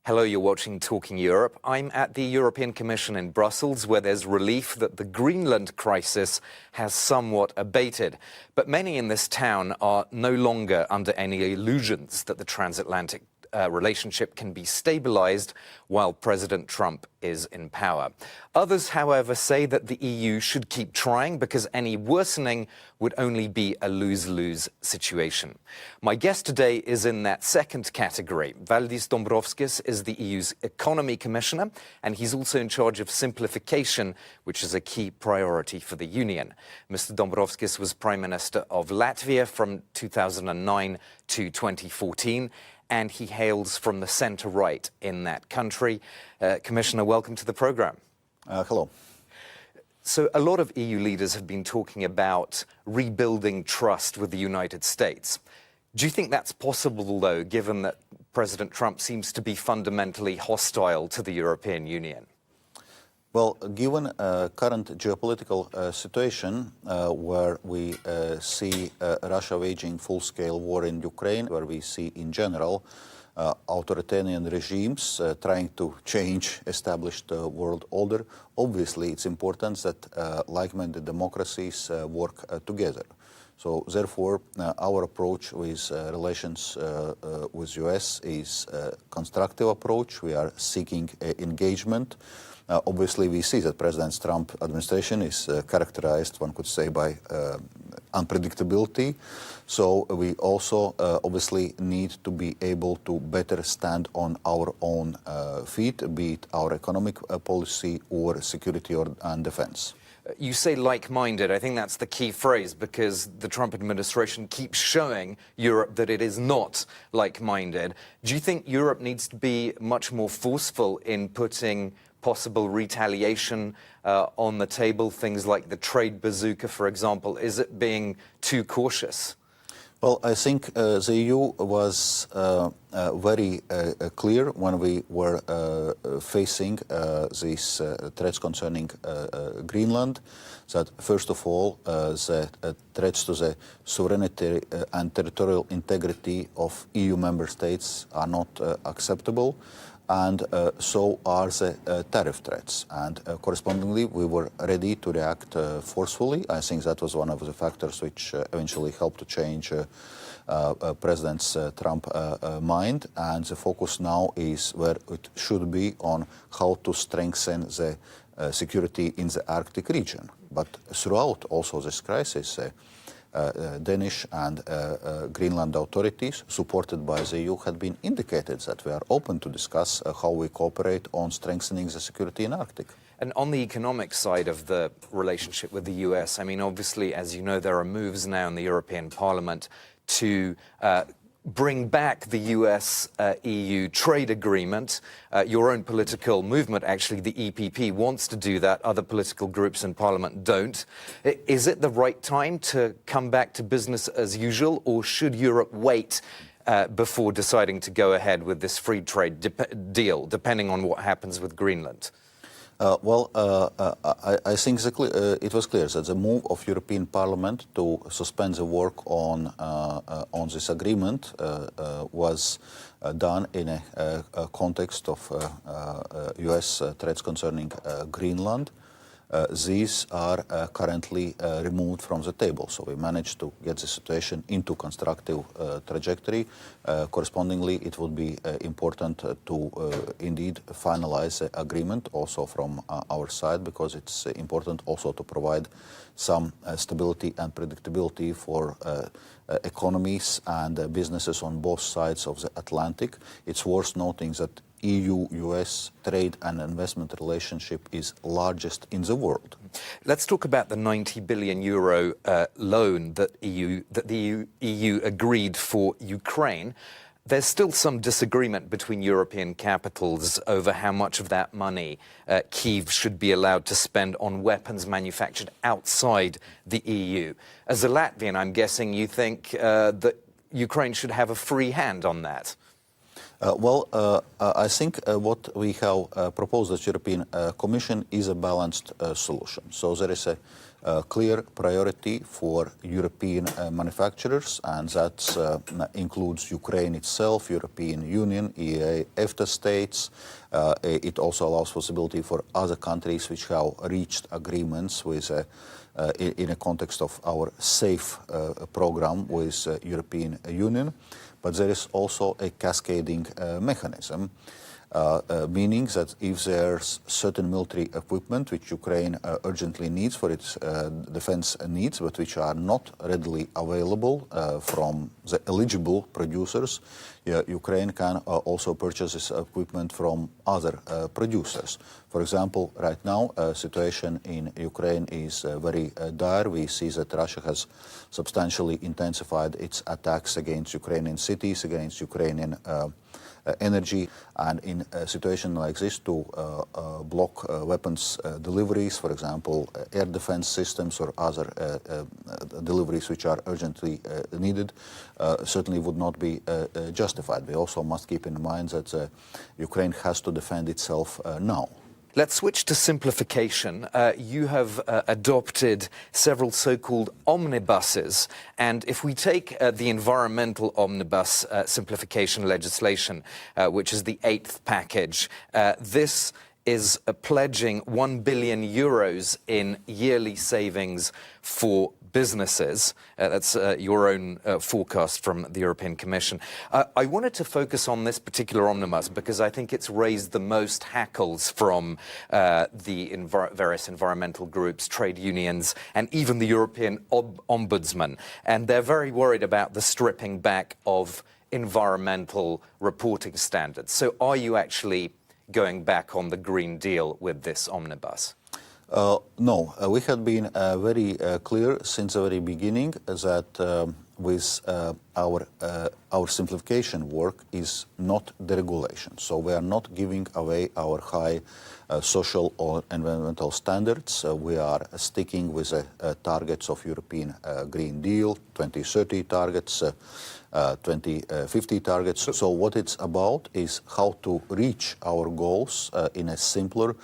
Hello, you're watching Talking Europe. I'm at the European Commission in Brussels, where there's relief that the Greenland crisis has somewhat abated. But many in this town are no longer under any illusions that the transatlantic relationship can be stabilized while President Trump is in power. Others, however, say that the EU should keep trying because any worsening would only be a lose-lose situation. My guest today is in that second category. Valdis Dombrovskis is the EU's Economy Commissioner, and he's also in charge of simplification, which is a key priority for the Union. Mr. Dombrovskis was Prime Minister of Latvia from 2009 to 2014, and he hails from the centre-right in that country. Commissioner, welcome to the programme. Hello. So a lot of EU leaders have been talking about rebuilding trust with the United States. Do you think that's possible, though, given that President Trump seems to be fundamentally hostile to the European Union? Well, given current geopolitical situation where we see Russia waging full-scale war in Ukraine, where we see in general authoritarian regimes trying to change established world order, obviously it's important that like-minded democracies work together. So therefore, our approach with relations with US is a constructive approach. We are seeking engagement. Obviously, we see that President Trump administration is characterized, one could say, by unpredictability. So we also obviously need to be able to better stand on our own feet, be it our economic policy or security and defense. You say like-minded. I think that's the key phrase, because the Trump administration keeps showing Europe that it is not like-minded. Do you think Europe needs to be much more forceful in putting possible retaliation on the table, things like the trade bazooka, for example? Is it being too cautious? Well, I think the EU was very clear when we were facing these threats concerning Greenland, that first of all, the threats to the sovereignty and territorial integrity of EU member states are not acceptable. And so are the tariff threats. And correspondingly, we were ready to react forcefully. I think that was one of the factors which eventually helped to change President Trump's mind. And the focus now is where it should be on how to strengthen the security in the Arctic region. But throughout also this crisis, Danish and Greenland authorities, supported by the EU, had been indicated that we are open to discuss how we cooperate on strengthening the security in Arctic. And on the economic side of the relationship with the US, I mean, obviously, as you know, there are moves now in the European Parliament to bring back the US-EU trade agreement. Your own political movement, actually, the EPP, wants to do that. Other political groups in Parliament don't. Is it the right time to come back to business as usual, or should Europe wait before deciding to go ahead with this free trade deal, depending on what happens with Greenland? I think it was clear that the move of European Parliament to suspend the work on this agreement was done in a context of US threats concerning Greenland. These are currently removed from the table. So we managed to get the situation into constructive trajectory. Correspondingly, it would be important to indeed finalize the agreement also from our side, because it's important also to provide some stability and predictability for economies and businesses on both sides of the Atlantic. It's worth noting that EU-US trade and investment relationship is largest in the world. Let's talk about the 90 billion euro loan that the EU agreed for Ukraine. There's still some disagreement between European capitals over how much of that money Kyiv should be allowed to spend on weapons manufactured outside the EU. As a Latvian, I'm guessing you think that Ukraine should have a free hand on that. I think what we have proposed as European Commission is a balanced solution. So there is a clear priority for European manufacturers, and that includes Ukraine itself, European Union, EEA, EFTA states. It also allows possibility for other countries which have reached agreements with in a context of our SAFE program with European Union. But there is also a cascading mechanism, meaning that if there's certain military equipment which Ukraine urgently needs for its defense needs, but which are not readily available from the eligible producers, Ukraine can also purchase this equipment from other producers. For example, right now, situation in Ukraine is very dire. We see that Russia has substantially intensified its attacks against Ukrainian cities, against Ukrainian energy, and in a situation like this to block weapons deliveries, for example, air defense systems or other deliveries which are urgently needed, certainly would not be justified. We also must keep in mind that Ukraine has to defend itself now. Let's switch to simplification. You have adopted several so-called omnibuses, and if we take the environmental omnibus simplification legislation, which is the 8th package, this is pledging 1 billion euros in yearly savings for businesses. That's your own forecast from the European Commission. I wanted to focus on this particular omnibus because I think it's raised the most hackles from the various environmental groups, trade unions, and even the European Ombudsman. And they're very worried about the stripping back of environmental reporting standards. So are you actually going back on the Green Deal with this omnibus? No, we have been very clear since the very beginning that with our simplification work is not deregulation. So we are not giving away our high social or environmental standards. We are sticking with the targets of European Green Deal, 2030 targets, 2050 targets. So what it's about is how to reach our goals in a simpler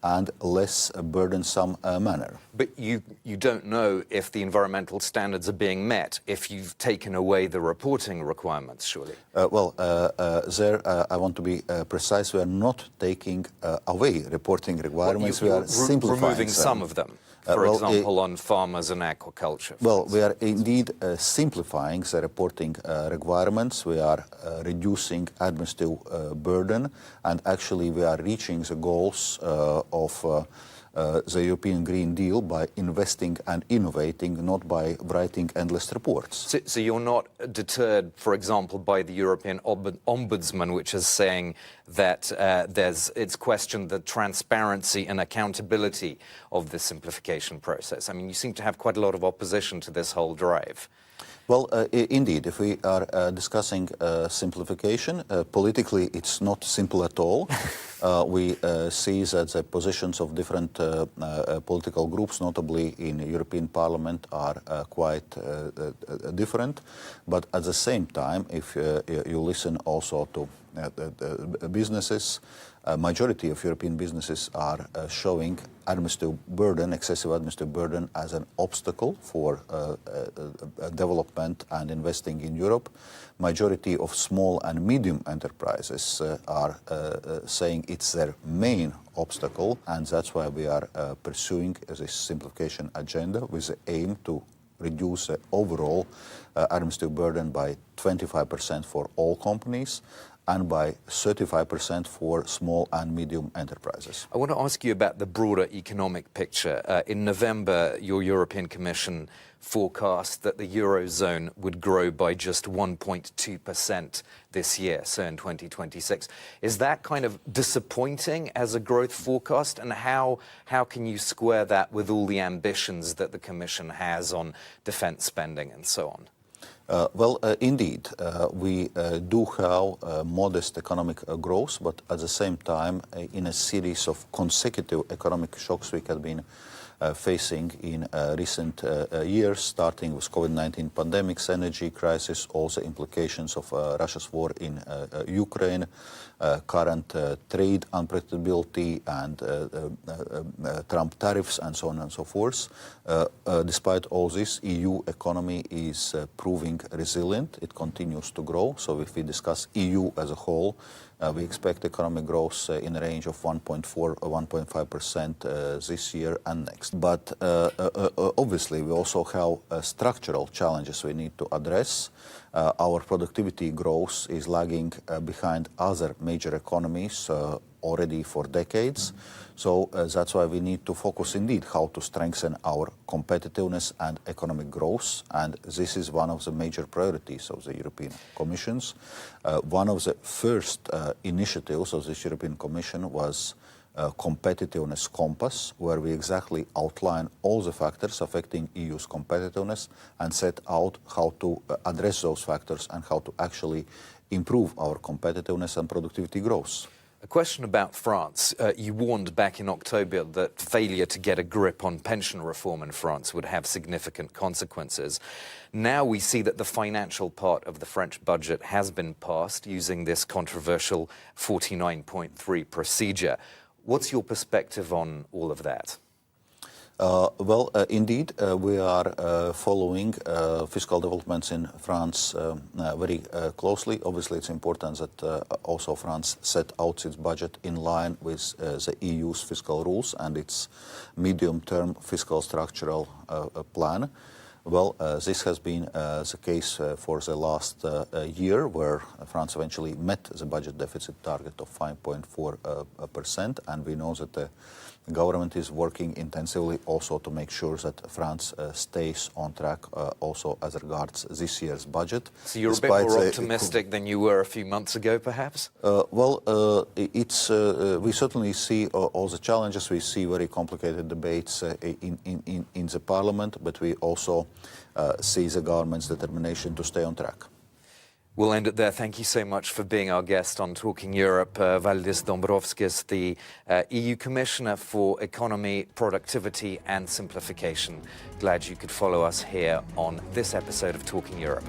and less burdensome manner. But you don't know if the environmental standards are being met if you've taken away the reporting requirements, surely? There I want to be precise. We are not taking away reporting requirements. We are simplifying removing them. some of them. For example, on farmers and aquaculture. Well, we are indeed simplifying the reporting requirements. We are reducing administrative burden, and actually we are reaching the goals of the European Green Deal by investing and innovating, not by writing endless reports. So you're not deterred, for example, by the European Ombudsman, which is saying that it's questioned the transparency and accountability of the simplification process. I mean, you seem to have quite a lot of opposition to this whole drive. Well, indeed, if we are discussing simplification, politically it's not simple at all. We see that the positions of different political groups, notably in European Parliament, are quite different. But at the same time, if you listen also to businesses, a majority of European businesses are showing administrative burden, excessive administrative burden, as an obstacle for development and investing in Europe. Majority of small and medium enterprises are saying it's their main obstacle, and that's why we are pursuing this simplification agenda with the aim to reduce the overall administrative burden by 25% for all companies and by 35% for small and medium enterprises. I want to ask you about the broader economic picture. In November, your European Commission forecast that the Eurozone would grow by just 1.2% this year, so in 2026. Is that kind of disappointing as a growth forecast? And how can you square that with all the ambitions that the Commission has on defense spending and so on? Indeed, we do have modest economic growth, but at the same time, in a series of consecutive economic shocks we have been facing in recent years, starting with COVID-19 pandemics, energy crisis, also implications of Russia's war in Ukraine, current trade unpredictability and Trump tariffs and so on and so forth. Despite all this, EU economy is proving resilient. It continues to grow. So if we discuss EU as a whole, we expect economic growth in a range of 1.4–1.5% this year and next. But obviously, we also have structural challenges we need to address. Our productivity growth is lagging behind other major economies already for decades. So that's why we need to focus indeed how to strengthen our competitiveness and economic growth. And this is one of the major priorities of the European Commission's. One of the first initiatives of this European Commission was competitiveness compass, where we exactly outline all the factors affecting EU's competitiveness and set out how to address those factors and how to actually improve our competitiveness and productivity growth. A question about France. You warned back in October that failure to get a grip on pension reform in France would have significant consequences. Now we see that the financial part of the French budget has been passed using this controversial 49.3 procedure. What's your perspective on all of that? Indeed, we are following fiscal developments in France very closely. Obviously, it's important that also France set out its budget in line with the EU's fiscal rules and its medium-term fiscal structural plan. Well, this has been the case for the last year, where France eventually met the budget deficit target of 5.4%, and we know that the government is working intensively also to make sure that France stays on track also as regards this year's budget. So you're a bit more optimistic than you were a few months ago, perhaps? We certainly see all the challenges. We see very complicated debates in the parliament, but we also see the government's determination to stay on track. We'll end it there. Thank you so much for being our guest on Talking Europe. Valdis Dombrovskis, the EU Commissioner for Economy, Productivity and Simplification. Glad you could follow us here on this episode of Talking Europe.